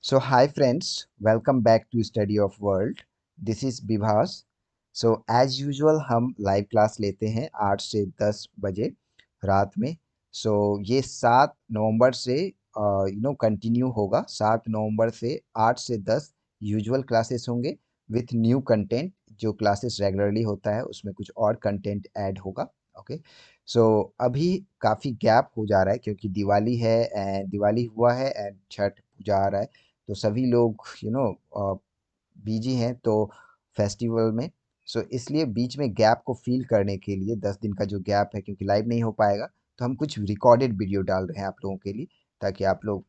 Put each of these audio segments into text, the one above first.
So hi friends, welcome back to Study of World. This is Bibhas. So as usual हम live class लेते हैं 8 से 10 बजे रात में. सो ये 7 नवंबर से कंटिन्यू होगा. 7 नवंबर से 8 से 10 यूजुअल क्लासेस होंगे विथ न्यू कंटेंट. जो क्लासेस रेगुलरली होता है उसमें कुछ और कंटेंट ऐड होगा. ओके. सो अभी काफ़ी गैप हो जा रहा है क्योंकि दिवाली है एंड दिवाली हुआ है एंड छठ पूजा आ रहा है. तो सभी लोग बिजी हैं तो फेस्टिवल में. सो इसलिए बीच में गैप को फील करने के लिए 10 दिन का जो गैप है क्योंकि लाइव नहीं हो पाएगा तो हम कुछ रिकॉर्डेड वीडियो डाल रहे हैं आप लोगों के लिए ताकि आप लोग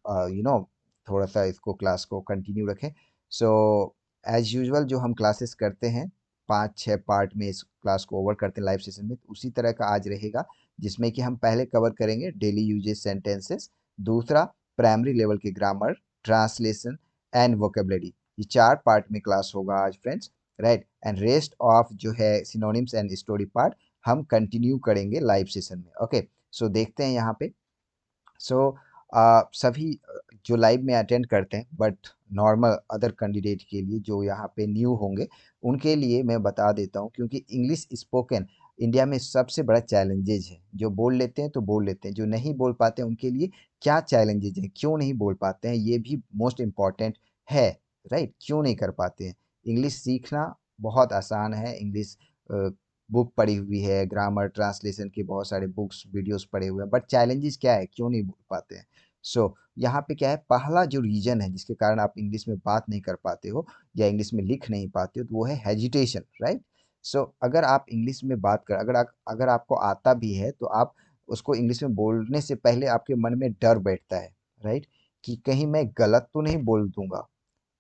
थोड़ा सा इसको क्लास को कंटिन्यू रखें. सो एज यूजुअल जो हम क्लासेस करते हैं 5-6 पार्ट में इस क्लास को ओवर करते हैं लाइव सेशन में, तो उसी तरह का आज रहेगा जिसमें कि हम पहले कवर करेंगे डेली यूजेज सेंटेंसेस. दूसरा प्राइमरी लेवल के ग्रामर, ट्रांसलेशन एंड वोकेबलरी. ये 4 पार्ट में क्लास होगा आज friends. Right. And rest of जो है सिनोनिम्स एंड स्टोरी पार्ट हम कंटिन्यू करेंगे लाइव सेशन में. ओके. सो देखते हैं यहाँ पे. सो सभी जो लाइव में अटेंड करते हैं बट नॉर्मल अदर कैंडिडेट के लिए जो यहाँ पे न्यू होंगे उनके लिए मैं बता देता हूँ क्योंकि इंग्लिश स्पोकन इंडिया में सबसे बड़ा चैलेंजेज है. जो बोल लेते हैं तो बोल लेते हैं, जो नहीं बोल पाते हैं उनके लिए क्या चैलेंजेज हैं, क्यों नहीं बोल पाते हैं, ये भी मोस्ट इम्पॉर्टेंट है. राइट. क्यों नहीं कर पाते हैं. इंग्लिश सीखना बहुत आसान है. इंग्लिश बुक पढ़ी हुई है, ग्रामर ट्रांसलेशन के बहुत सारे बुक्स वीडियोस पढ़े हुए हैं, बट चैलेंजेस क्या है, क्यों नहीं बोल पाते हैं. सो यहाँ पे क्या है, पहला जो रीजन है जिसके कारण आप इंग्लिश में बात नहीं कर पाते हो या इंग्लिश में लिख नहीं पाते हो तो वो है हेजिटेशन. राइट. सो अगर आप इंग्लिश में बात कर अगर आपको आता भी है तो आप उसको इंग्लिश में बोलने से पहले आपके मन में डर बैठता है. राइट. कि कहीं मैं गलत तो नहीं बोल दूंगा.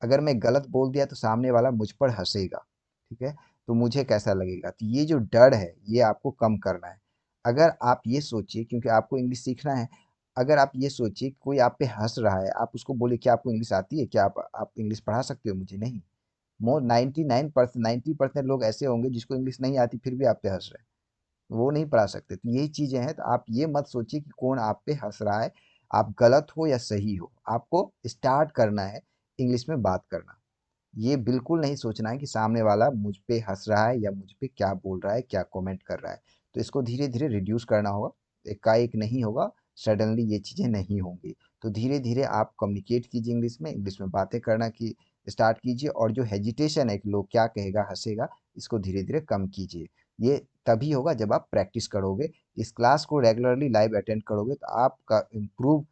अगर मैं गलत बोल दिया तो सामने वाला मुझ पर हंसेगा. ठीक है. तो मुझे कैसा लगेगा. तो ये जो डर है ये आपको कम करना है. अगर आप ये सोचिए क्योंकि आपको इंग्लिश सीखना है, अगर आप ये सोचिए कोई आप पे हंस रहा है, आप उसको बोले क्या आपको इंग्लिश आती है, क्या आप इंग्लिश पढ़ा सकते हो मुझे. नहीं. मोर 99% 90% लोग ऐसे होंगे जिसको इंग्लिश नहीं आती फिर भी आप पे हंस रहे हैं, वो नहीं पढ़ा सकते. तो यही चीजें हैं. तो आप ये मत सोचिए कि कौन आप पे हंस रहा है, आप गलत हो या सही हो, आपको स्टार्ट करना है इंग्लिश में बात करना. ये बिल्कुल नहीं सोचना है कि सामने वाला मुझ पे हंस रहा है या मुझ पे क्या बोल रहा है, क्या कमेंट कर रहा है. तो इसको धीरे धीरे रिड्यूस करना होगा. एकाएक नहीं होगा. सडनली ये चीज़ें नहीं होंगी. तो धीरे धीरे आप कम्युनिकेट कीजिए इंग्लिश में बातें करना की स्टार्ट कीजिए. और जो हेजिटेशन है कि लोग क्या कहेगा, हंसेगा, इसको धीरे धीरे कम कीजिए. ये तभी होगा जब आप प्रैक्टिस करोगे. इस क्लास को रेगुलरली लाइव अटेंड करोगे तो आपका improve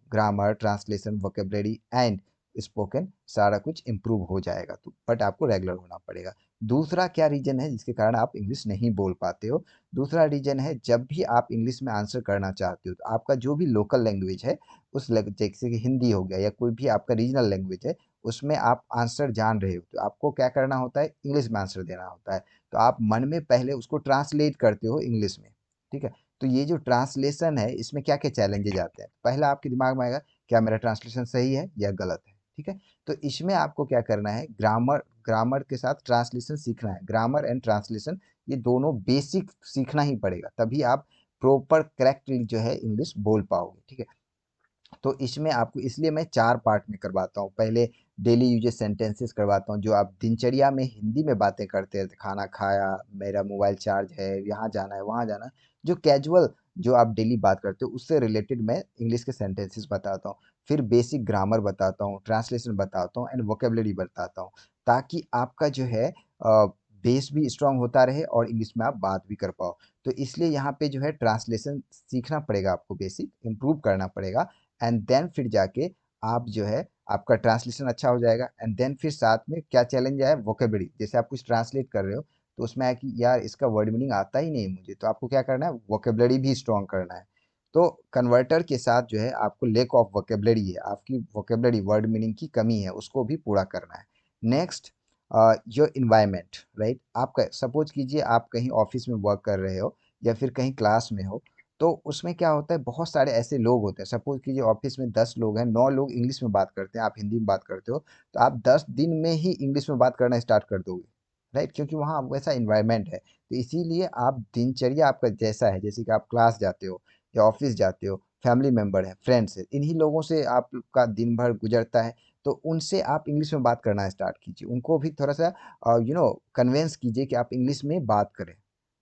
grammar, translation, vocabulary and spoken सारा कुछ इम्प्रूव हो जाएगा. तो बट आपको रेगुलर होना पड़ेगा. दूसरा क्या रीजन है जिसके कारण आप इंग्लिश नहीं बोल पाते हो. दूसरा रीजन है जब भी आप इंग्लिश में आंसर करना चाहते हो तो आपका जो भी लोकल लैंग्वेज है जैसे कि हिंदी हो गया या कोई भी आपका रीजनल लैंग्वेज है उसमें आप आंसर जान रहे हो तो आपको क्या करना होता है, इंग्लिश में आंसर देना होता है. तो आप मन में पहले उसको ट्रांसलेट करते हो इंग्लिश में. ठीक है. तो ये जो ट्रांसलेशन है इसमें क्या क्या चैलेंजेज आते हैं, पहला आपके दिमाग में आएगा क्या मेरा ट्रांसलेशन सही है या गलत है. ठीक है. तो इसमें आपको क्या करना है, ग्रामर ग्रामर के साथ ट्रांसलेशन सीखना है. ग्रामर एंड ट्रांसलेशन ये दोनों बेसिक सीखना ही पड़ेगा तभी आप प्रॉपर करेक्टली जो है इंग्लिश बोल पाओगे. ठीक है. तो इसमें आपको इसलिए मैं 4 पार्ट में करवाता हूँ. पहले डेली यूजेस सेंटेंसेस करवाता हूँ जो आप दिनचर्या में हिंदी में बातें करते हैं, खाना खाया, मेरा मोबाइल चार्ज है, यहाँ जाना है, वहाँ जाना है, जो कैजुअल जो आप डेली बात करते हो उससे रिलेटेड मैं इंग्लिश के सेंटेंसेस बताता हूँ. फिर बेसिक ग्रामर बताता हूँ, ट्रांसलेशन बताता हूँ एंड वोकेबलरी बताता हूँ ताकि आपका जो है बेस भी स्ट्रांग होता रहे और इंग्लिश में आप बात भी कर पाओ. तो इसलिए यहाँ पे जो है ट्रांसलेशन सीखना पड़ेगा, आपको बेसिक इम्प्रूव करना पड़ेगा. एंड देन फिर जाके आप जो है आपका ट्रांसलेशन अच्छा हो जाएगा. एंड देन फिर साथ में क्या चैलेंज आया, वोकेबलरी. जैसे आप कुछ ट्रांसलेट कर रहे हो तो उसमें है कि यार इसका वर्ड मीनिंग आता ही नहीं मुझे, तो आपको क्या करना है, वोकेबलरी भी स्ट्रॉन्ग करना है. तो कन्वर्टर के साथ जो है आपको लेक ऑफ वोकेबलरी है, आपकी वोकेबलरी वर्ड मीनिंग की कमी है, उसको भी पूरा करना है. Next your environment. राइट. आपका सपोज कीजिए आप कहीं ऑफिस में वर्क कर रहे हो या फिर कहीं क्लास में हो. तो उसमें क्या होता है, बहुत सारे ऐसे लोग होते हैं. सपोज कीजिए ऑफिस में 10 लोग हैं, 9 लोग इंग्लिश में बात करते हैं, आप हिंदी में बात करते हो. तो आप 10 दिन में ही इंग्लिश में बात करना स्टार्ट कर दोगे. राइट. क्योंकि वहाँ वैसा इन्वायरमेंट है. तो इसीलिए आप दिनचर्या आपका जैसा है, जैसे कि आप क्लास जाते हो या ऑफिस जाते हो, फैमिली मेंबर है, फ्रेंड्स है, इन्हीं लोगों से आपका दिन भर गुजरता है। तो उनसे आप इंग्लिश में बात करना स्टार्ट कीजिए, उनको भी थोड़ा सा कन्विंस कीजिए कि आप इंग्लिश में बात करें।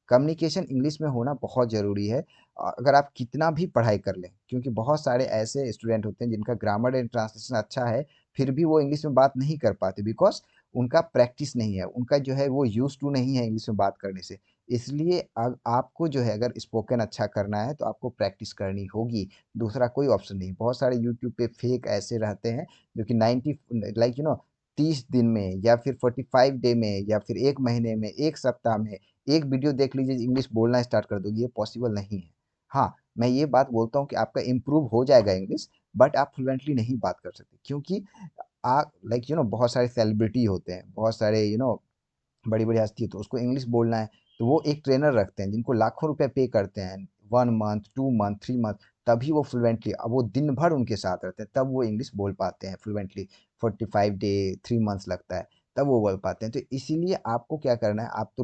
कम्युनिकेशन इंग्लिश में होना बहुत ज़रूरी है। अगर आप कितना भी पढ़ाई कर लें, क्योंकि बहुत सारे ऐसे स्टूडेंट होते हैं जिनका ग्रामर एंड ट्रांसलेशन अच्छा है, फिर भी वो इंग्लिश में बात नहीं कर पाते, बिकॉज उनका प्रैक्टिस नहीं है, उनका जो है वो यूज टू नहीं है इंग्लिश में बात करने से। इसलिए आपको जो है अगर स्पोकन अच्छा करना है तो आपको प्रैक्टिस करनी होगी, दूसरा कोई ऑप्शन नहीं। बहुत सारे यूट्यूब पे फेक ऐसे रहते हैं जो कि 90 लाइक 30 दिन में या फिर 45 डे में या फिर 1 महीने में, 1 सप्ताह में एक वीडियो देख लीजिए इंग्लिश बोलना स्टार्ट कर दोगे, ये पॉसिबल नहीं है। हाँ, मैं ये बात बोलता हूँ कि आपका इम्प्रूव हो जाएगा इंग्लिश, बट आप फ्लुएंटली नहीं बात कर सकते, क्योंकि आप लाइक बहुत सारे सेलिब्रिटी होते हैं, बहुत सारे बड़ी-बड़ी हस्ती है, तो उसको इंग्लिश बोलना है, तो वो एक ट्रेनर रखते हैं जिनको लाखों रुपए पे करते हैं, 1 मंथ, 2 मंथ, 3 मंथ, तभी वो फ्लुएंटली, अब वो दिन भर उनके साथ रहते हैं, तब वो इंग्लिश बोल पाते हैं फ्लुएंटली। 45 डे, 3 मंथ्स लगता है, तब वो बोल पाते हैं। तो इसीलिए आपको क्या करना है, आप तो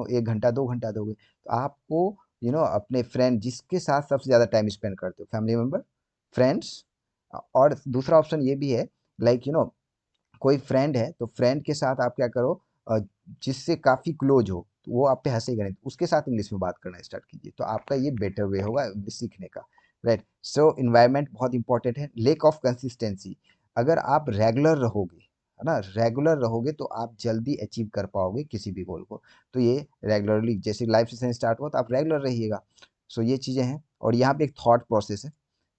1 घंटा, 2 घंटा दोगे, तो आपको अपने फ्रेंड जिसके साथ सबसे ज़्यादा टाइम स्पेंड करते हो, फैमिली मेंबर, फ्रेंड्स, और दूसरा ऑप्शन ये भी है, लाइक कोई फ्रेंड है तो फ्रेंड के साथ आप क्या करो, अ, जिससे काफ़ी क्लोज हो, तो वो आप पे हंसेगा नहीं, तो उसके साथ इंग्लिश में बात करना स्टार्ट कीजिए, तो आपका ये बेटर वे होगा इंग्लिश सीखने का। राइट, सो इन्वायरमेंट बहुत इंपॉर्टेंट है। लेक ऑफ कंसिस्टेंसी, अगर आप रेगुलर रहोगे, है ना, रेगुलर रहोगे तो आप जल्दी अचीव कर पाओगे किसी भी गोल को। तो ये रेगुलरली, जैसे लाइफ सेशन स्टार्ट हुआ तो आप रेगुलर रहिएगा। सो ये चीज़ें हैं, और यहाँ पे एक थॉट प्रोसेस है।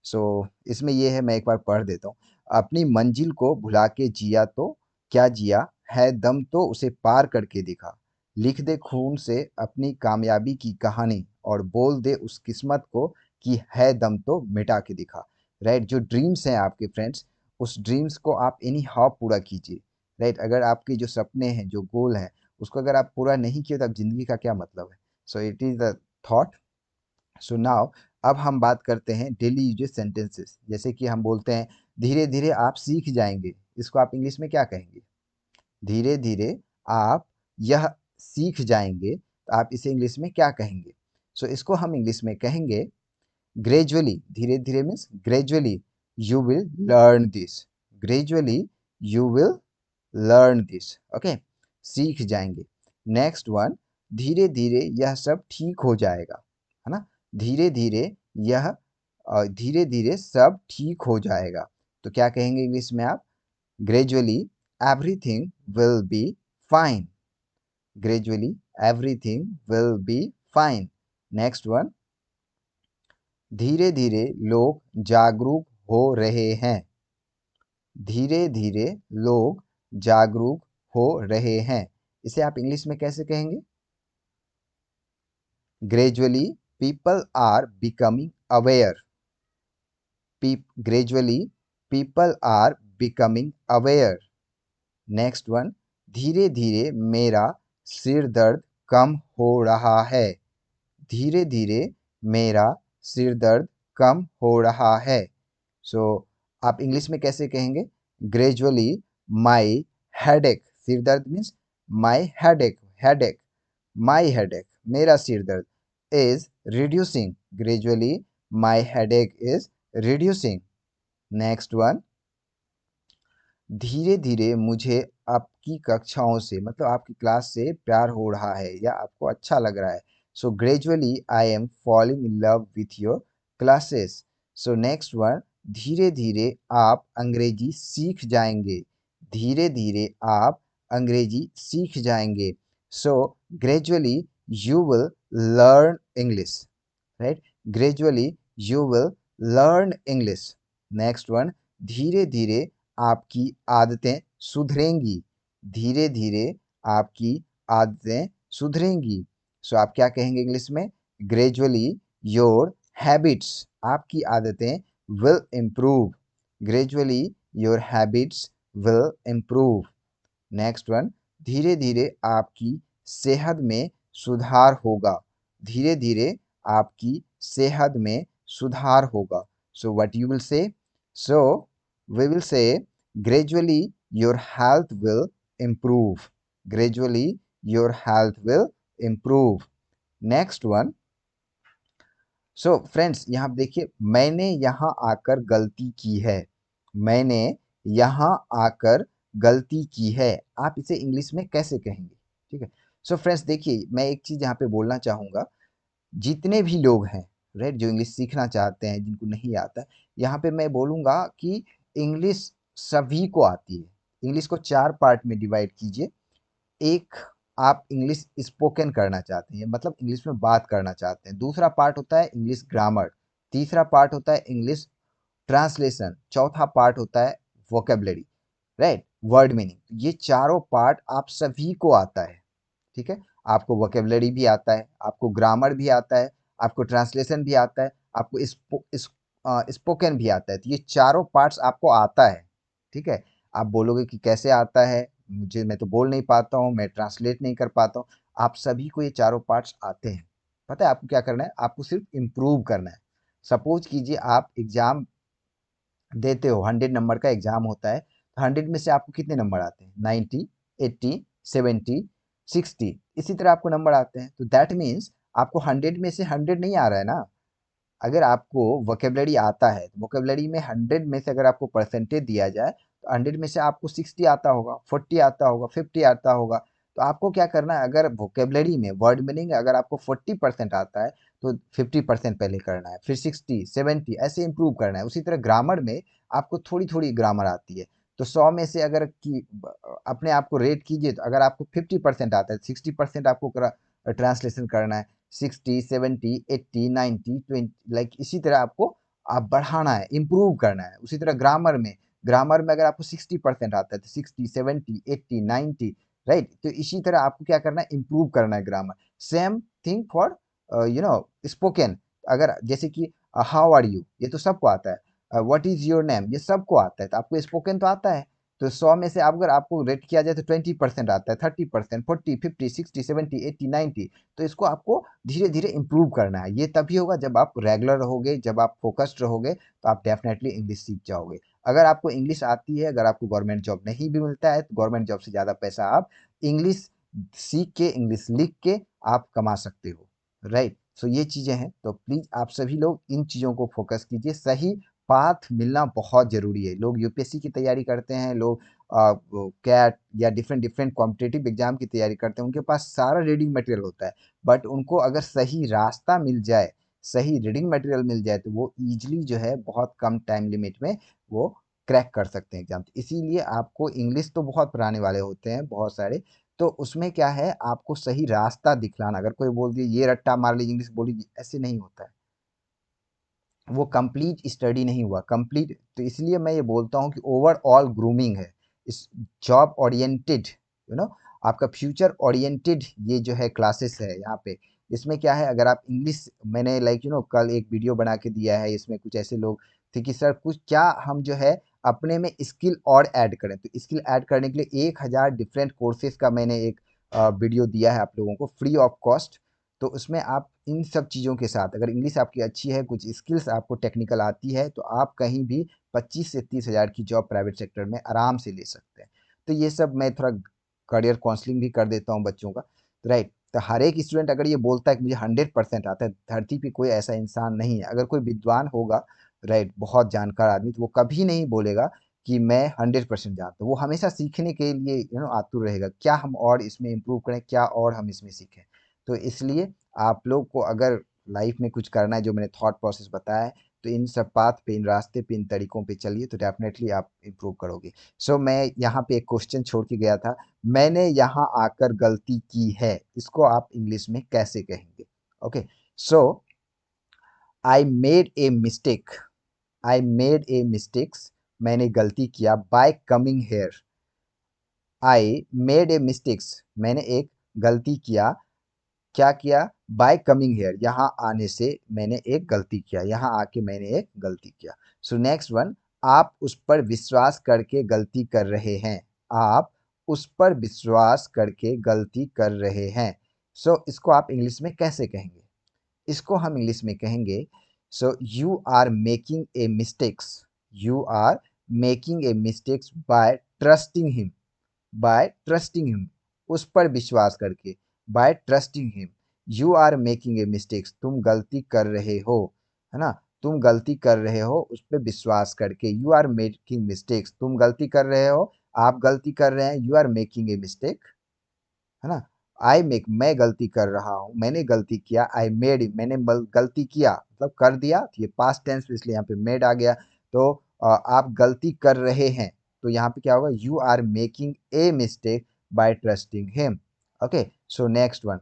सो इसमें ये है, मैं एक बार पढ़ देता हूँ। अपनी मंजिल को भुला के जिया तो क्या जिया, है दम तो उसे पार करके दिखा। लिख दे खून से अपनी कामयाबी की कहानी और बोल दे उस किस्मत को कि है दम तो मिटा के दिखा। राइट, जो ड्रीम्स हैं आपके फ्रेंड्स, उस ड्रीम्स को आप एनी हाउ पूरा कीजिए। राइट, अगर आपके जो सपने हैं, जो गोल हैं, उसको अगर आप पूरा नहीं किए तो आप जिंदगी का क्या मतलब है। So it is the thought. So now, अब हम बात करते हैं डेली यूजेस सेंटेंसेस। जैसे कि हम बोलते हैं धीरे धीरे आप सीख जाएंगे, इसको आप इंग्लिश में क्या कहेंगे? धीरे धीरे आप यह सीख जाएंगे, तो आप इसे इंग्लिश में क्या कहेंगे? सो इसको हम इंग्लिश में कहेंगे ग्रेजुअली। धीरे धीरे means gradually you will learn this, gradually you will learn this, okay, सीख जाएंगे। नेक्स्ट वन, धीरे धीरे यह सब ठीक हो जाएगा, है ना, धीरे धीरे यह धीरे धीरे सब ठीक हो जाएगा, तो क्या कहेंगे इंग्लिश में आप? Gradually everything will be fine, gradually everything will be fine. Next one, धीरे धीरे लोग जागरूक हो रहे हैं, धीरे धीरे लोग जागरूक हो रहे हैं, इसे आप इंग्लिश में कैसे कहेंगे? Gradually people are becoming aware, gradually people are becoming aware. Next one, धीरे धीरे मेरा सिर दर्द कम हो रहा है, धीरे धीरे मेरा सिर दर्द कम हो रहा है। सो आप इंग्लिश में कैसे कहेंगे? ग्रेजुअली माई हेडेक, सिर दर्द means my headache, headache, my headache, मेरा सिर दर्द, is reducing, gradually my headache is reducing. Next one, धीरे धीरे मुझे आपकी कक्षाओं से, मतलब आपकी क्लास से प्यार हो रहा है या आपको अच्छा लग रहा है। So gradually I am falling in love with your classes. So next one, धीरे धीरे आप अंग्रेजी सीख जाएंगे, धीरे धीरे आप अंग्रेजी सीख जाएंगे। So gradually you will learn English, right, gradually you will learn English. Next one, धीरे धीरे आपकी आदतें सुधरेंगी, धीरे धीरे आपकी आदतें सुधरेंगी। सो आप क्या कहेंगे इंग्लिश में? ग्रेजुअली योर हैबिट्स, आपकी आदतें will improve, gradually your habits will improve. Next one, धीरे धीरे आपकी सेहत में सुधार होगा, धीरे धीरे आपकी सेहत में सुधार होगा। So what you will say? So we will say gradually your health will improve, gradually your health will improve. Next one, so friends यहाँ पे देखिए, मैंने यहाँ आकर गलती की है, मैंने यहाँ आकर गलती की है, आप इसे इंग्लिश में कैसे कहेंगे? ठीक है। सो फ्रेंड्स देखिए, मैं एक चीज़ यहाँ पे बोलना चाहूँगा, जितने भी लोग हैं, राइट, जो इंग्लिश सीखना चाहते हैं, जिनको नहीं आता है, यहाँ पे मैं बोलूँगा कि इंग्लिश सभी को आती है। इंग्लिश को 4 पार्ट में डिवाइड कीजिए। एक, आप इंग्लिश स्पोकन करना चाहते हैं, मतलब इंग्लिश में बात करना चाहते हैं। दूसरा पार्ट होता है इंग्लिश ग्रामर। तीसरा पार्ट होता है इंग्लिश ट्रांसलेशन। चौथा पार्ट होता है वोकेबलरी, राइट, वर्ड मीनिंग। ये चारों पार्ट आप सभी को आता है, ठीक है। आपको वोकेबलरी भी आता है, आपको ग्रामर भी आता है, आपको ट्रांसलेशन भी आता है, आपको स्पोकन भी आता है। तो ये चारों पार्ट्स आपको आता है, ठीक है। आप बोलोगे कि कैसे आता है, मुझे, मैं तो बोल नहीं पाता हूँ, मैं ट्रांसलेट नहीं कर पाता हूँ। आप सभी को ये चारों पार्ट्स आते हैं। पता है आपको क्या करना है? आपको सिर्फ इम्प्रूव करना है। सपोज कीजिए आप एग्जाम देते हो, 100 नंबर का एग्जाम होता है, तो 100 में से आपको कितने नंबर आते हैं? 90, 80, 70, 60, इसी तरह आपको नंबर आते हैं। तो दैट मीन्स आपको 100 में से 100 नहीं आ रहा है ना। अगर आपको वोकेबलरी आता है, तो वोकेबलरी में 100 में से अगर आपको परसेंटेज दिया जाए, तो 100 में से आपको 60 आता होगा, 40 आता होगा, 50 आता होगा। तो आपको क्या करना है, अगर वोकेबलरी में वर्ड मीनिंग अगर आपको 40% आता है, तो 50% पहले करना है, फिर 60, 70 ऐसे इंप्रूव करना है। उसी तरह ग्रामर में आपको थोड़ी थोड़ी ग्रामर आती है, तो 100 में से अगर अपने आप को रेट कीजिए, तो अगर आपको 50% आता है, 60% आपको ट्रांसलेशन करना है, 60, 70, 80, 90, 20, लाइक इसी तरह आपको आप बढ़ाना है, इम्प्रूव करना है। उसी तरह ग्रामर में अगर आपको 60% आता है, तो 60, 70, 80, 90, राइट। तो इसी तरह आपको क्या करना है, इम्प्रूव करना है grammar. Same thing for spoken. अगर जैसे कि हाउ आर यू, ये तो सबको आता है। व्हाट इज योर नेम, ये सबको आता है। तो आपको स्पोकन तो आता है, तो 100 में से आप अगर आपको रेट किया जाए, तो 20% आता है, 30%, 40, 50, 60, 70, 80, 90। तो इसको आपको धीरे धीरे इम्प्रूव करना है। ये तभी होगा जब आप रेगुलर रहोगे, जब आप फोकस्ड रहोगे, तो आप डेफिनेटली इंग्लिश सीख जाओगे। अगर आपको इंग्लिश आती है, अगर आपको गवर्नमेंट जॉब नहीं भी मिलता है, तो गवर्नमेंट जॉब से ज़्यादा पैसा आप इंग्लिश सीख के, इंग्लिश लिख के आप कमा सकते हो, राइट। सो ये चीज़ें हैं, तो प्लीज़ आप सभी लोग इन चीज़ों को फोकस कीजिए। सही पाथ मिलना बहुत ज़रूरी है। लोग यूपीएससी की तैयारी करते हैं, लोग कैट या डिफरेंट डिफरेंट कॉम्पिटिटिव एग्जाम की तैयारी करते हैं, उनके पास सारा रीडिंग मटेरियल होता है, बट उनको अगर सही रास्ता मिल जाए, सही रीडिंग मटेरियल मिल जाए, तो वो ईजिली जो है बहुत कम टाइम लिमिट में वो क्रैक कर सकते हैं एग्जाम। तो इसीलिए आपको इंग्लिश तो बहुत पढ़ाने वाले होते हैं, बहुत सारे, तो उसमें क्या है, आपको सही रास्ता दिखलाना। अगर कोई बोल दिए ये रट्टा मार लीजिए, इंग्लिश बोली, ऐसे नहीं होता है। वो कंप्लीट स्टडी नहीं हुआ कंप्लीट। तो इसलिए मैं ये बोलता हूँ कि ओवरऑल ग्रूमिंग है, इस जॉब ओरिएंटेड, आपका फ्यूचर ओरिएंटेड ये जो है क्लासेस है यहाँ पे। इसमें क्या है, अगर आप इंग्लिश, मैंने कल एक वीडियो बना के दिया है, इसमें कुछ ऐसे लोग थे कि सर कुछ क्या हम जो है अपने में स्किल और ऐड करें। तो स्किल ऐड करने के लिए 1000 डिफरेंट कोर्सेज का मैंने एक वीडियो दिया है आप लोगों को फ्री ऑफ कॉस्ट। तो उसमें आप इन सब चीज़ों के साथ, अगर इंग्लिश आपकी अच्छी है, कुछ स्किल्स आपको टेक्निकल आती है, तो आप कहीं भी 25 से 30 हज़ार की जॉब प्राइवेट सेक्टर में आराम से ले सकते हैं। तो ये सब मैं थोड़ा करियर काउंसलिंग भी कर देता हूँ बच्चों का, तो राइट। तो हर एक स्टूडेंट अगर ये बोलता है कि मुझे 100% आता है, धरती पे कोई ऐसा इंसान नहीं है। अगर कोई विद्वान होगा, राइट, बहुत जानकार आदमी, तो वो कभी नहीं बोलेगा कि मैं 100% जानता हूँ। वो हमेशा सीखने के लिए आतुर रहेगा, क्या हम और इसमें इम्प्रूव करें, क्या और हम इसमें सीखें। तो इसलिए आप लोग को अगर लाइफ में कुछ करना है, जो मैंने थॉट प्रोसेस बताया है, तो इन सब पाथ पे, इन रास्ते पे, इन तरीकों पे चलिए, तो डेफिनेटली आप इम्प्रूव करोगे। सो मैं यहाँ पे एक क्वेश्चन छोड़ के गया था, मैंने यहाँ आकर गलती की है, इसको आप इंग्लिश में कैसे कहेंगे? Okay, so I made a mistake, I made a mistakes, मैंने गलती किया, bye coming here. I made a mistakes, मैंने एक गलती किया, क्या किया? बाय कमिंग हेयर, यहाँ आने से मैंने एक गलती किया, यहाँ आके मैंने एक गलती किया। सो नेक्स्ट वन, आप उस पर विश्वास करके गलती कर रहे हैं, आप उस पर विश्वास करके गलती कर रहे हैं। सो इसको आप इंग्लिश में कैसे कहेंगे? इसको हम इंग्लिश में कहेंगे, so you are making a mistakes, you are making a mistakes by trusting him, उस पर विश्वास करके, by trusting him. You are making a mistakes, तुम गलती कर रहे हो, है ना, तुम गलती कर रहे हो उस पर विश्वास करके। यू आर मेकिंग मिस्टेक्स, तुम गलती कर रहे हो, आप गलती कर रहे हैं, you are making a mistake, है ना। आई मेक, मैं गलती कर रहा हूँ, मैंने गलती किया। आई मेड, मैंने गलती किया मतलब कर दिया, तो ये पास्ट टेंस इसलिए यहाँ पे मेड आ गया। तो आप गलती कर रहे हैं, तो यहाँ पे क्या होगा, you are making a mistake by trusting him. Okay, so next one,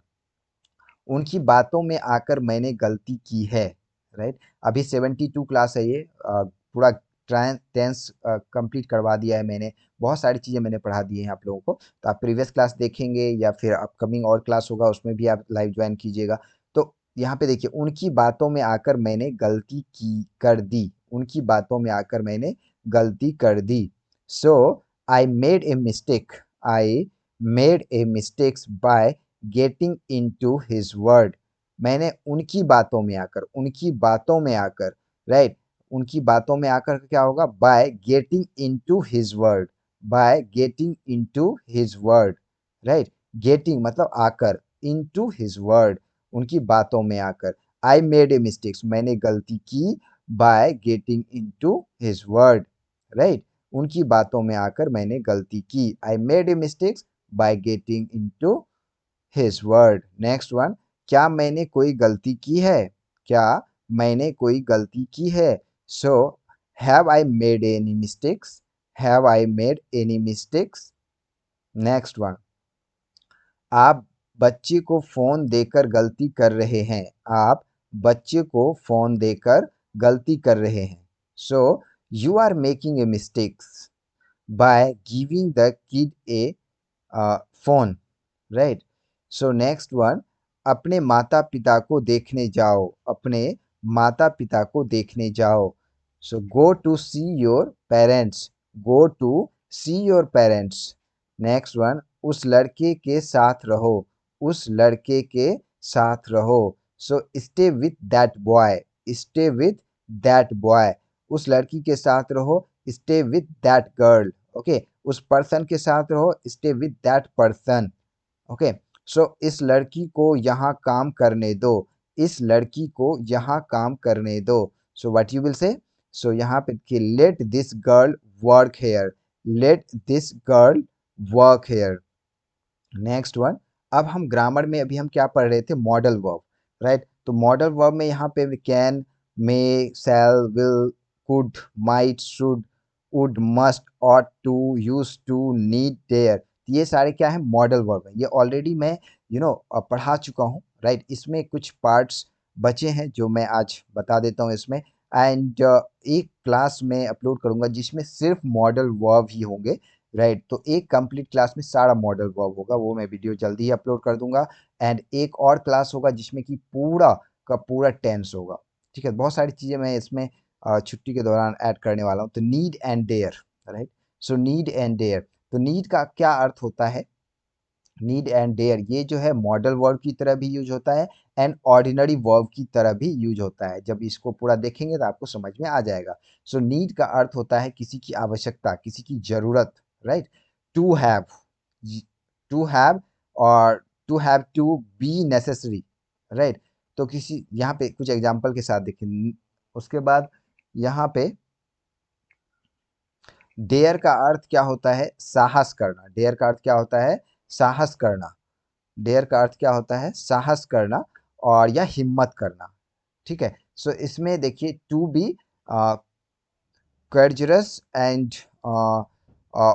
उनकी बातों में आकर मैंने गलती की है, राइट। अभी 72 क्लास है ये, पूरा टेंस कंप्लीट करवा दिया है मैंने, बहुत सारी चीज़ें मैंने पढ़ा दी हैं आप लोगों को। तो आप प्रीवियस क्लास देखेंगे या फिर अपकमिंग और क्लास होगा उसमें भी आप लाइव ज्वाइन कीजिएगा। तो यहाँ पे देखिए, उनकी बातों में आकर मैंने गलती की कर दी, उनकी बातों में आकर मैंने गलती कर दी। So I made a mistake, I made a mistakes by getting into his word. मैंने उनकी बातों में आकर, उनकी बातों में आकर, राइट, उनकी बातों में आकर क्या होगा, bye getting into his word, bye getting into his word, right. Getting मतलब आकर, इनटू हिज वर्ड उनकी बातों में आकर। आई मेड ए मिस्टेक्स, मैंने गलती की, bye getting into his word, right. उनकी बातों में आकर मैंने गलती की, आई made a mistakes by getting into his word. Next one, क्या मैंने कोई गलती की है, क्या मैंने कोई गलती की है। So have I made any mistakes, have I made any mistakes. Next one, आप बच्चे को फोन देकर गलती कर रहे हैं, आप बच्चे को फोन देकर गलती कर रहे हैं। So you are making a mistakes by giving the kid a phone, right. So next one, अपने माता पिता को देखने जाओ, अपने माता पिता को देखने जाओ। So go to see your parents, go to see your parents. Next one, उस लड़के के साथ रहो, उस लड़के के साथ रहो। So stay with that boy, stay with that boy, उस लड़की के साथ रहो, stay with that girl. Okay, उस पर्सन के साथ रहो, stay with that person. Okay, so इस लड़की को यहाँ काम करने दो, इस लड़की को यहाँ काम करने दो। So what you will say, सो यहाँ पे देखिए, let this girl work here, let this girl work here. Next one, अब हम ग्रामर में अभी हम क्या पढ़ रहे थे, मॉडल वर्ब, राइट। तो मॉडल वर्ब में यहाँ पे can, may, shall, will, could, might, should, would, must, ought to, use to, need, dare, ये सारे क्या है, मॉडल वर्ब है। ये ऑलरेडी मैं पढ़ा चुका हूँ, राइट। इसमें कुछ पार्ट्स बचे हैं जो मैं आज बता देता हूँ इसमें। एंड एक क्लास में अपलोड करूंगा जिसमें सिर्फ मॉडल वर्ब ही होंगे, राइट। तो एक कंप्लीट क्लास में सारा मॉडल वर्ब होगा, वो मैं वीडियो जल्दी ही अपलोड कर दूंगा। एंड एक और क्लास होगा जिसमें कि पूरा का पूरा टेंस होगा, ठीक है। बहुत सारी चीज़ें मैं इसमें छुट्टी के दौरान ऐड करने वाला हूँ। तो need and dare, right. So need and dare, तो नीड का क्या अर्थ होता है, नीड एंड डेयर ये जो है मॉडल वर्ब की तरह भी यूज होता है एंड ऑर्डिनरी वर्ब की तरह भी यूज होता है। जब इसको पूरा देखेंगे तो आपको समझ में आ जाएगा। सो नीड का अर्थ होता है किसी की आवश्यकता, किसी की जरूरत, right. To have, to have, और to have to be necessary, right. तो किसी, यहाँ पे कुछ एग्जांपल के साथ देखिए। उसके बाद यहाँ पे डेयर का अर्थ क्या होता है, साहस करना। डेयर का अर्थ क्या होता है, साहस करना। डेयर का अर्थ क्या होता है, साहस करना और या हिम्मत करना, ठीक है। सो इसमें देखिए, टू बी कर्जरस एंड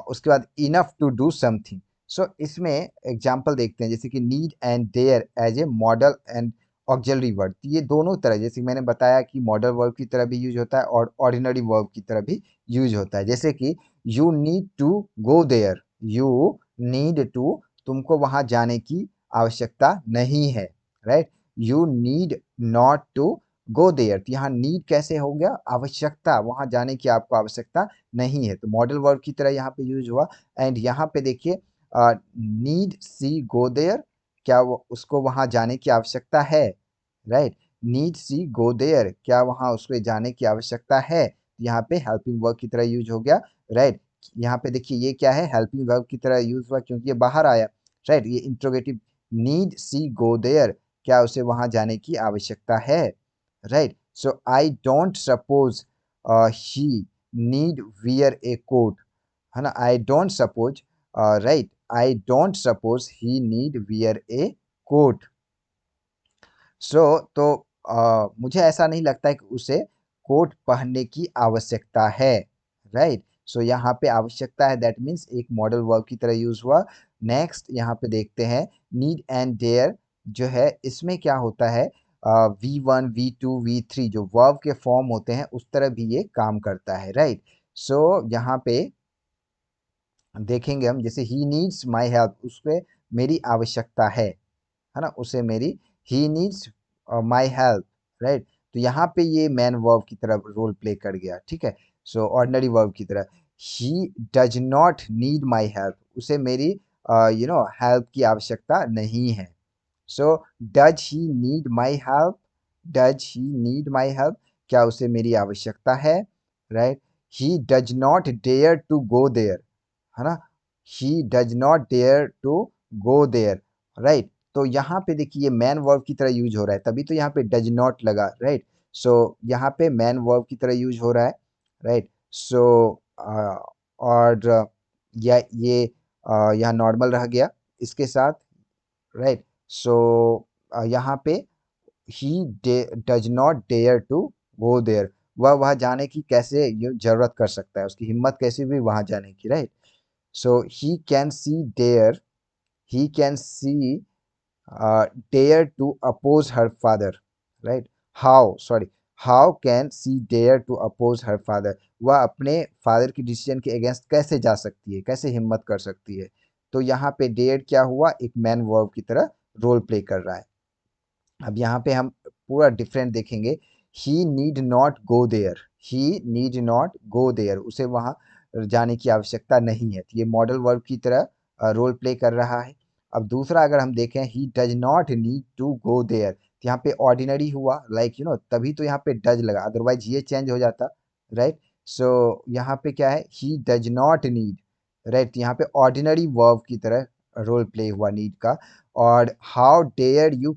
उसके बाद enough to do something. So इसमें एग्जांपल देखते हैं, जैसे कि need and dare as a modal and auxiliary word. तो ये दोनों तरह, जैसे मैंने बताया कि मॉडल वर्ब की तरह भी यूज होता है और ऑर्डिनरी वर्ब की तरह भी यूज होता है। जैसे कि you need to go there, you need to, तुमको वहां जाने की आवश्यकता नहीं है, right. You need not to go there, तो यहाँ नीड कैसे हो गया, आवश्यकता, वहां जाने की आपको आवश्यकता नहीं है, तो मॉडल वर्ब की तरह यहाँ पे यूज हुआ। एंड यहाँ पे देखिए, नीड सी गो देयर, क्या वो उसको वहां जाने की आवश्यकता है, right. Need she go there, क्या वहां उसको जाने की आवश्यकता है, यहाँ पे हेल्पिंग वर्ब की तरह यूज हो गया, राइट। यहाँ पे देखिए, ये क्या है, हेल्पिंग वर्ब की तरह यूज हुआ क्योंकि ये बाहर आया, राइट। ये interrogative, need she go there, क्या उसे वहां जाने की आवश्यकता है, right. So I don't suppose he need wear a coat, है ना। I don't suppose, right, I don't suppose he need wear a coat. तो मुझे ऐसा नहीं लगता है कि उसे कोट पहनने की आवश्यकता है, राइट। सो यहाँ पे आवश्यकता है, दैट मीन्स एक मॉडल वर्ब की तरह यूज हुआ। नेक्स्ट यहाँ पे देखते हैं नीड एंड डेयर जो है, इसमें क्या होता है, V1 V2 V3 जो वर्ब के फॉर्म होते हैं उस तरह भी ये काम करता है, राइट। सो यहाँ पे देखेंगे हम, जैसे ही नीड्स माई हेल्प, उसपे मेरी आवश्यकता है ना, उसे मेरी, he needs my help, right. तो यहाँ पे ये मैन वर्ब की तरह रोल प्ले कर गया, ठीक है। सो ऑर्डिनरी वर्ब की तरह, he does not need my help, उसे मेरी हेल्प की आवश्यकता नहीं है। So does he need my help, does he need my help, क्या उसे मेरी आवश्यकता है, right. He does not dare to go there, है ना, he does not dare to go there, right. तो यहाँ पे देखिए ये मैन वर्ब की तरह यूज हो रहा है, तभी तो यहाँ पे डज नॉट लगा, राइट। सो यहाँ पे मैन वर्ब की तरह यूज हो रहा है, राइट। सो और ये यहाँ नॉर्मल रह गया इसके साथ, राइट। सो यहाँ पे he does not dare to go there, वह वहाँ जाने की कैसे जरूरत कर सकता है, उसकी हिम्मत कैसे हुई वहां जाने की, right. So he can see dare, he can see dare to oppose her father, right? How can she dare to oppose her father, वह अपने फादर की डिसीजन के अगेंस्ट कैसे जा सकती है, कैसे हिम्मत कर सकती है। तो यहाँ पे डेयर क्या हुआ, एक मैन वर्ब की तरह रोल प्ले कर रहा है। अब यहाँ पे हम पूरा डिफरेंट देखेंगे, he need not go there, he need not go there, उसे वहां जाने की आवश्यकता नहीं है, तो ये मॉडल वर्ब की तरह रोल प्ले कर रहा है। अब दूसरा अगर हम देखें, he does not need to go there, तो यहाँ पे ऑर्डिनरी हुआ, लाइक तभी तो यहाँ पे डज लगा, अदरवाइज ये चेंज हो जाता, राइट। सो यहाँ पे क्या है, ही डज नॉट नीड, राइट, यहाँ पे ऑर्डिनरी वर्ब की तरह रोल प्ले हुआ नीड का। और how dare you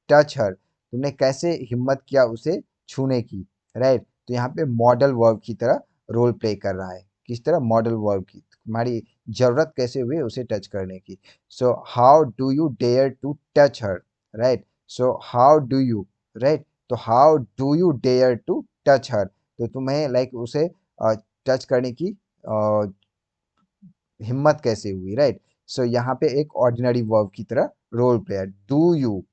touch her, तुमने कैसे हिम्मत किया उसे छूने की, राइट। तो यहाँ पे मॉडल वर्ब की तरह रोल प्ले कर रहा है, किस तरह, मॉडल वर्ब की, तुम्हारी जरूरत कैसे हुई उसे टच करने की। So how do you dare to touch her, right. So how do you, right, तो how do you dare to touch her, तो तुम्हें लाइक उसे टच करने की अ, हिम्मत कैसे हुई, राइट। सो यहाँ पे एक ऑर्डिनरी वर्ब की तरह रोल प्ले है, डू यू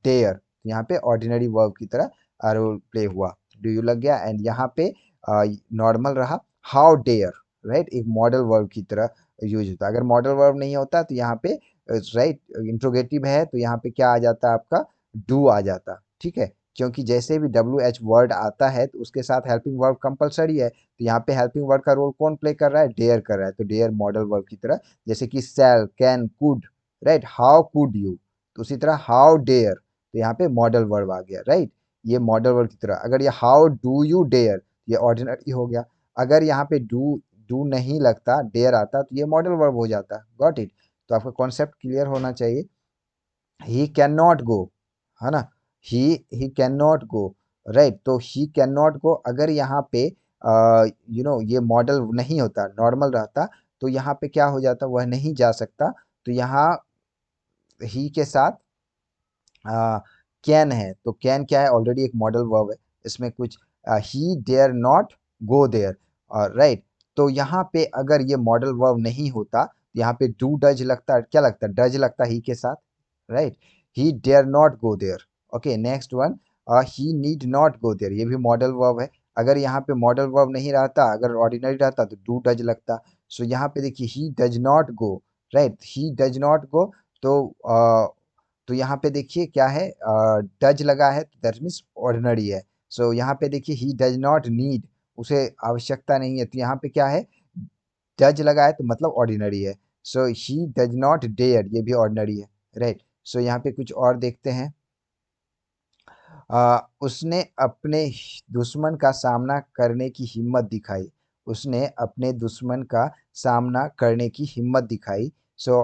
डेयर, यहाँ पे ऑर्डिनरी वर्ब की तरह रोल प्ले हुआ, डू यू लग गया। एंड यहाँ पे नॉर्मल रहा, हाउ डेयर, राइट, एक मॉडल वर्ब की तरह यूज होता है। अगर मॉडल वर्ब नहीं होता तो यहाँ पे राइट इंट्रोगेटिव है, तो यहाँ पे क्या आ जाता आपका, डू आ जाता, ठीक है। क्योंकि जैसे भी WH वर्ड आता है तो उसके साथ हेल्पिंग वर्ब कंपलसरी है, तो यहाँ पे हेल्पिंग वर्ड का रोल कौन प्ले कर रहा है, डेयर कर रहा है, तो डेयर मॉडल वर्ब की तरह, जैसे कि shall, can, could, right, how could you, तो उसी तरह हाउ डेयर, तो यहाँ पे मॉडल वर्ब आ गया, राइट। ये मॉडल वर्ब की तरह, अगर ये हाउ डू यू डेयर, ये ऑर्डिनरी हो गया। अगर यहाँ पे डू डू नहीं लगता, डेयर आता, तो ये मॉडल वर्ब हो जाता, गॉट इट। तो आपका कॉन्सेप्ट क्लियर होना चाहिए। ही कैन नॉट गो, है ना, he he can not go, right. तो ही कैन नॉट गो, अगर यहाँ पे ये मॉडल नहीं होता, नॉर्मल रहता, तो यहाँ पे क्या हो जाता, वह नहीं जा सकता, तो यहाँ ही के साथ कैन है, तो कैन क्या है, ऑलरेडी एक मॉडल वर्ब है, इसमें कुछ, he dare not go there, right. तो यहाँ पे अगर ये मॉडल वर्ब नहीं होता, यहाँ पे डू डज लगता, क्या लगता, डज लगता ही के साथ, right. He dare not go there, okay. Next one, he need not go there, ये भी मॉडल वर्ब है। अगर यहाँ पे मॉडल वर्ब नहीं रहता, अगर ऑर्डिनरी रहता तो डू डज लगता। सो यहाँ पे देखिए ही does not go, right, he does not go, तो तो यहाँ पे देखिए क्या है, डज लगा है, तो दैट मीन्स ऑर्डिनरी है। सो यहाँ पे देखिए ही डज नॉट नीड, उसे आवश्यकता नहीं है, तो यहाँ पे क्या है, डज लगा है तो मतलब ऑर्डिनरी है। सो ही डज नॉट डेयर, ये भी ऑर्डिनरी है, राइट। सो यहाँ पे कुछ और देखते हैं, उसने अपने दुश्मन का सामना करने की हिम्मत दिखाई, उसने अपने दुश्मन का सामना करने की हिम्मत दिखाई। सो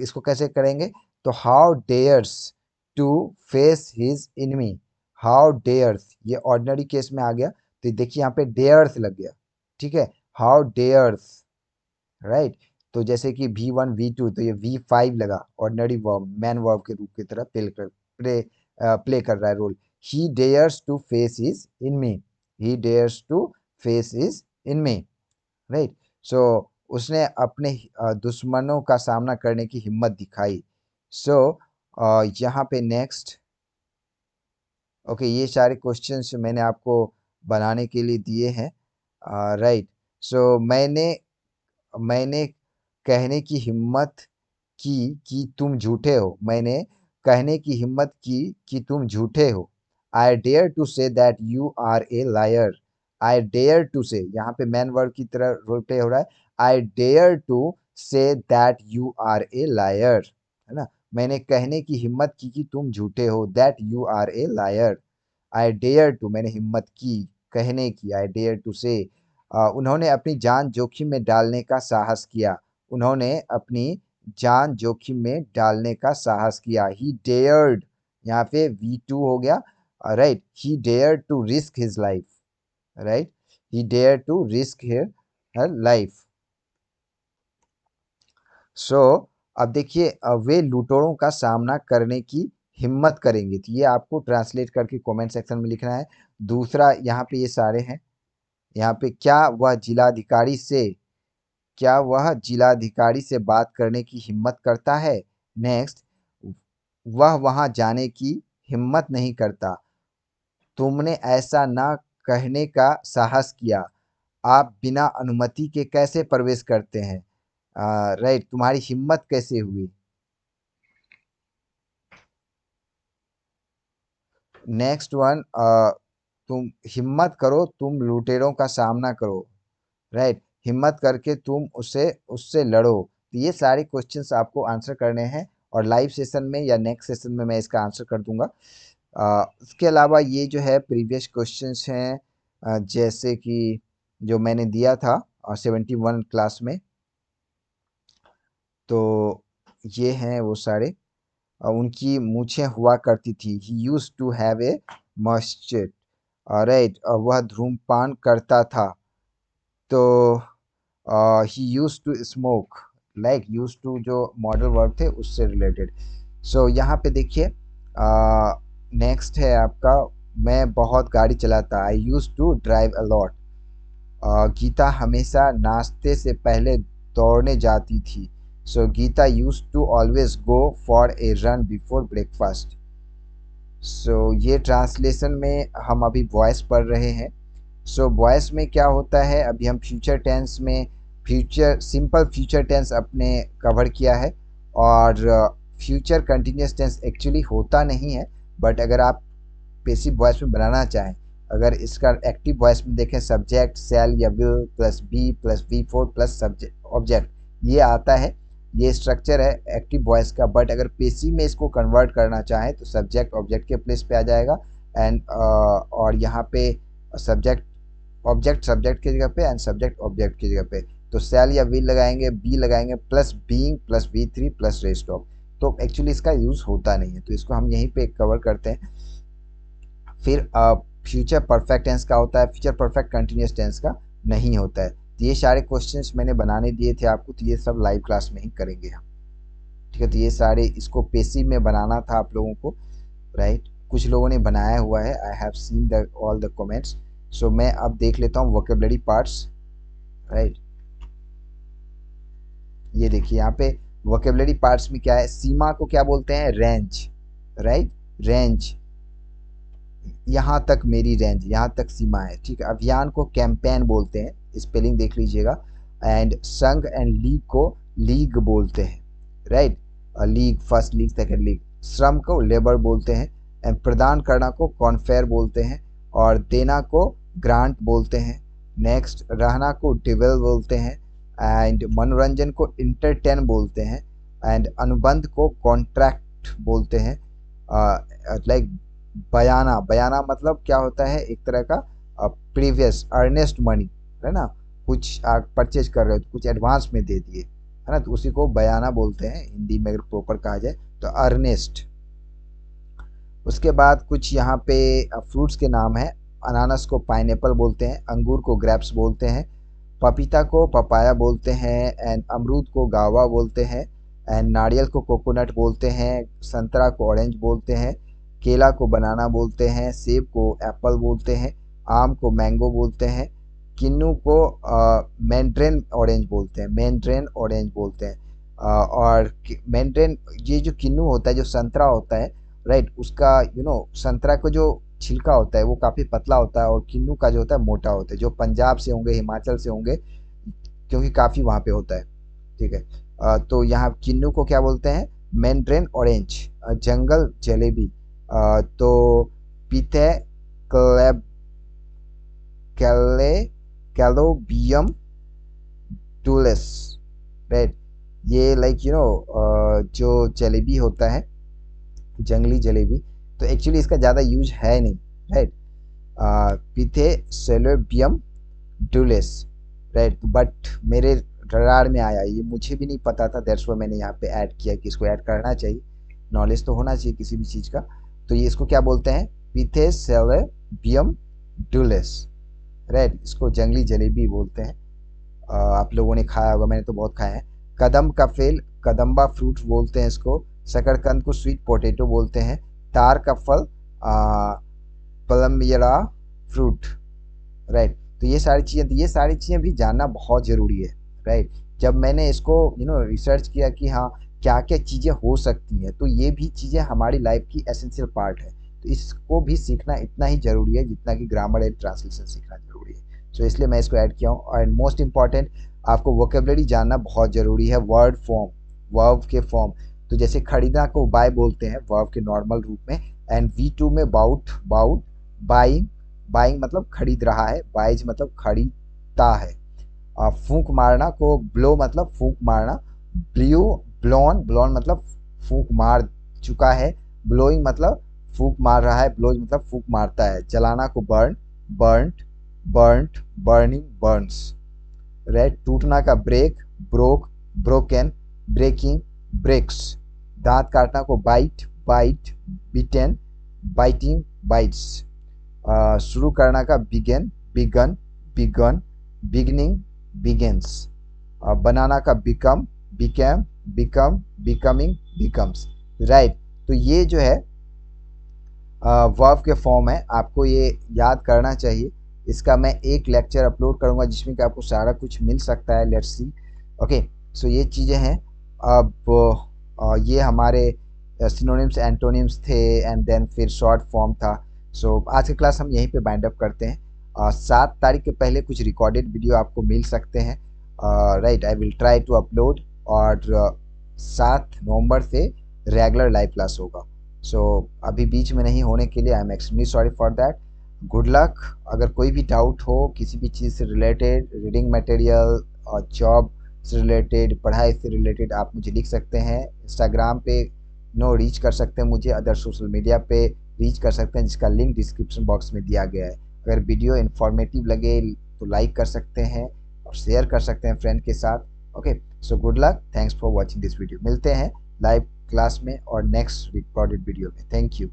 इसको कैसे करेंगे, तो how dares to face his enemy, how dares, ये ऑर्डिनरी केस में आ गया तो देखिए यहाँ पे डेयर्स लग गया, ठीक है, हाउ डेयर्स, राइट। तो जैसे कि V1 V2 तो ये V5 लगा, ऑर्डिनरी वर्ब, मैन वर्ब के रूप की तरह प्ले कर रहा है role. He dares to face his enemy, he dares to face his enemy, right. So उसने अपने दुश्मनों का सामना करने की हिम्मत दिखाई। सो यहाँ पे नेक्स्ट, ओके, ये सारे क्वेश्चंस मैंने आपको बनाने के लिए दिए हैं, राइट। सो मैंने कहने की हिम्मत की कि तुम झूठे हो, मैंने कहने की हिम्मत की कि तुम झूठे हो। I dare to say that you are a liar, I dare to say, यहाँ पे मैन वर्ड की तरह रोल प्ले हो रहा है। I dare to say that you are a liar, है ना। मैंने कहने की हिम्मत की कि तुम झूठे हो, that you are a liar. I dare to, मैंने हिम्मत की कहने की, आई डेयर टू से। उन्होंने अपनी जान जोखिम में डालने का साहस किया, उन्होंने अपनी जान जोखिम में डालने का साहस किया। ही डेयर्ड, यहाँ पे V2 हो गया, right. He dared to risk his life, right, he dared to risk her life. So अब देखिए, वे लुटेरों का सामना करने की हिम्मत करेंगे, तो ये आपको ट्रांसलेट करके कमेंट सेक्शन में लिखना है। दूसरा, यहाँ पे ये सारे हैं, यहाँ पे क्या वह जिलाधिकारी से बात करने की हिम्मत करता है। नेक्स्ट, वह वहां जाने की हिम्मत नहीं करता, तुमने ऐसा ना कहने का साहस किया, आप बिना अनुमति के कैसे प्रवेश करते हैं, राइट, तुम्हारी हिम्मत कैसे हुई। नेक्स्ट वन, तुम हिम्मत करो, तुम लुटेरों का सामना करो, राइट, हिम्मत करके तुम उससे उससे लड़ो। तो ये सारे क्वेश्चंस आपको आंसर करने हैं, और लाइव सेशन में या नेक्स्ट सेशन में मैं इसका आंसर कर दूंगा। इसके अलावा ये जो है प्रीवियस क्वेश्चंस हैं, जैसे कि जो मैंने दिया था 71 क्लास में, तो ये हैं वो सारे। उनकी मूछें हुआ करती थी, he used to have a mustard, right, वह धूम्रपान करता था, तो he used to smoke, like used to जो मॉडल वर्ब थे उससे रिलेटेड। सो यहाँ पे देखिए, नेक्स्ट है आपका, मैं बहुत गाड़ी चलाता, I used to drive a lot. Geeta हमेशा नाश्ते से पहले दौड़ने जाती थी, so Geeta used to always go for a run before breakfast. So ये ट्रांसलेशन में हम अभी वॉइस पढ़ रहे हैं। सो वॉइस में क्या होता है, अभी हम फ्यूचर टेंस में सिंपल फ्यूचर टेंस अपने कवर किया है, और फ्यूचर कंटिन्यूस टेंस एक्चुअली होता नहीं है, बट अगर आप पैसिव वॉइस में बनाना चाहें, अगर इसका एक्टिव वॉइस में देखें, सब्जेक्ट शैल या will plus be plus V4 plus subject object, ये आता है, ये स्ट्रक्चर है एक्टिव वॉइस का। बट अगर पेसिव में इसको कन्वर्ट करना चाहें तो सब्जेक्ट ऑब्जेक्ट के प्लेस पे आ जाएगा, एंड और यहाँ पे सब्जेक्ट ऑब्जेक्ट सब्जेक्ट की जगह पे, एंड सब्जेक्ट ऑब्जेक्ट की जगह पे, तो शैल या विल लगाएंगे, बी लगाएंगे plus being plus V3 plus rest of, तो एक्चुअली इसका यूज होता नहीं है, तो इसको हम यहीं पे कवर करते हैं। फिर फ्यूचर परफेक्ट टेंस का होता है, फ्यूचर परफेक्ट कंटिन्यूस टेंस का नहीं होता है। तो ये सारे क्वेश्चंस मैंने बनाने दिए थे आपको, तो ये सब लाइव क्लास में ही करेंगे हम, ठीक है। तो ये सारे, इसको पेसिव में बनाना था आप लोगों को, राइट, कुछ लोगों ने बनाया हुआ है, I have seen the all the comments. So मैं अब देख लेता हूँ वोकेबलरी पार्ट्स, राइट। ये देखिए यहाँ पे वोकेबलरी पार्ट्स में क्या है, सीमा को क्या बोलते हैं, रेंज, राइट, रेंज, यहाँ तक मेरी रेंज, यहाँ तक सीमा है, ठीक है। अभियान को कैंपेन बोलते हैं, स्पेलिंग देख लीजिएगा। एंड संघ एंड लीग को लीग बोलते हैं, right, league, first league second league. श्रम को लेबर बोलते हैं, एंड प्रदान करना को कॉन्फेयर बोलते हैं, और देना को ग्रांट बोलते हैं। नेक्स्ट, रहना को डिवेल बोलते हैं, एंड मनोरंजन को इंटरटेन बोलते हैं, एंड अनुबंध को कॉन्ट्रैक्ट बोलते हैं। लाइक बयाना, बयाना मतलब क्या होता है, एक तरह का प्रीवियस अर्नेस्ट मनी, है ना, कुछ आप परचेज कर रहे हो तो कुछ एडवांस में दे दिए, है ना, तो उसी को बयाना बोलते हैं हिंदी में अगर प्रॉपर कहा जाए तो अर्नेस्ट, उसके बाद कुछ यहाँ पे फ्रूट्स के नाम हैं। अनानास को पाइनएप्पल बोलते हैं, अंगूर को ग्रेप्स बोलते हैं, पपीता को पपाया बोलते हैं, एंड अमरूद को गावा बोलते हैं, एंड नारियल को कोकोनट बोलते हैं, संतरा को ऑरेंज बोलते हैं, केला को बनाना बोलते हैं, सेब को एप्पल बोलते हैं, आम को मैंगो बोलते हैं, किन्नू को मैंड्रेन ऑरेंज बोलते हैं, मैंड्रेन ऑरेंज बोलते हैं। और मैंड्रेन, ये जो किन्नू होता है, जो संतरा होता है, राइट, उसका संतरा को जो छिलका होता है वो काफ़ी पतला होता है, और किन्नू का जो होता है मोटा होता है। जो पंजाब से होंगे, हिमाचल से होंगे, क्योंकि काफ़ी वहाँ पे होता है। ठीक है। तो यहाँ किन्नू को क्या बोलते हैं? मैंड्रेन ऑरेंज। जंगल जलेबी, तो पीते क्लेब कैले कैलोबियम टूलेस, राइट। ये लाइक जो जलेबी होता है, जंगली जलेबी, तो एक्चुअली इसका ज़्यादा यूज है नहीं, राइट। पीथे सेलोबियम डुलेस, राइट। बट मेरे रडार में आया, ये मुझे भी नहीं पता था, दैट्स व्हाई मैंने यहाँ पे ऐड किया कि इसको ऐड करना चाहिए, नॉलेज तो होना चाहिए किसी भी चीज़ का। तो ये इसको क्या बोलते हैं? पीथे सेलोबियम डुलेस, राइट। इसको जंगली जलेबी बोलते हैं। आप लोगों ने खाया होगा, मैंने तो बहुत खाया है। कदम का फेल कदम्बा फ्रूट बोलते हैं इसको। शकरकंद को स्वीट पोटैटो बोलते हैं। तार का फल प्लम्बियरा फ्रूट, राइट। तो ये सारी चीज़ें भी जानना बहुत ज़रूरी है, राइट। जब मैंने इसको रिसर्च किया कि हाँ क्या क्या चीज़ें हो सकती हैं, तो ये भी चीज़ें हमारी लाइफ की एसेंशियल पार्ट है। तो इसको भी सीखना इतना ही ज़रूरी है जितना कि ग्रामर एंड ट्रांसलेशन सीखना ज़रूरी है। सो इसलिए मैं इसको ऐड किया हूँ। और मोस्ट इम्पॉर्टेंट, आपको वोकेबलरी जानना बहुत ज़रूरी है। वर्ड फॉर्म, वर्ब के फॉर्म। तो जैसे खरीदना को बाय बोलते हैं वर्ब के नॉर्मल रूप में, एंड V2 में बाउट, बाइंग, बाइंग मतलब खरीद रहा है, बाइज मतलब खरीदता है। फूंक मारना को ब्लो मतलब फूंक मारना, ब्ल्यू, ब्लोन, ब्लोन मतलब फूंक मार चुका है, ब्लोइंग मतलब फूंक मार रहा है, ब्लोज मतलब फूंक मारता है। जलाना को burn, burnt, burnt, burning, burns, right. टूटना का break, broke, broken, breaking, breaks. दांत काटना को bite, bite, bitten, biting, bites. शुरू करना का begin, began, begun, beginning, begins. बनाना का become, became, become, becoming, becomes, right. तो ये जो है वर्ब के फॉर्म है, आपको ये याद करना चाहिए। इसका मैं एक लेक्चर अपलोड करूंगा जिसमें कि आपको सारा कुछ मिल सकता है। Let's see. ओके, सो ये चीज़ें हैं। अब ये हमारे सिनोनिम्स एंटोनिम्स थे, एंड देन फिर शॉर्ट फॉर्म था। सो आज की क्लास हम यहीं पे बाइंड अप करते हैं। 7 तारीख के पहले कुछ रिकॉर्डेड वीडियो आपको मिल सकते हैं, right. I will try to upload. और 7 नवंबर से रेगुलर लाइव क्लास होगा। सो अभी बीच में नहीं होने के लिए I am extremely sorry for that. Good luck. अगर कोई भी डाउट हो किसी भी चीज़ से रिलेटेड, रीडिंग मटेरियल और जॉब से रिलेटेड, पढ़ाई से रिलेटेड, आप मुझे लिख सकते हैं। इंस्टाग्राम पे रीच कर सकते हैं मुझे, अदर सोशल मीडिया पे रीच कर सकते हैं, जिसका लिंक डिस्क्रिप्शन बॉक्स में दिया गया है। अगर वीडियो इन्फॉर्मेटिव लगे तो लाइक कर सकते हैं और शेयर कर सकते हैं फ्रेंड के साथ। Okay, so good luck, thanks for watching this video. मिलते हैं लाइव क्लास में और नेक्स्ट रिकॉर्डेड वीडियो में। Thank you.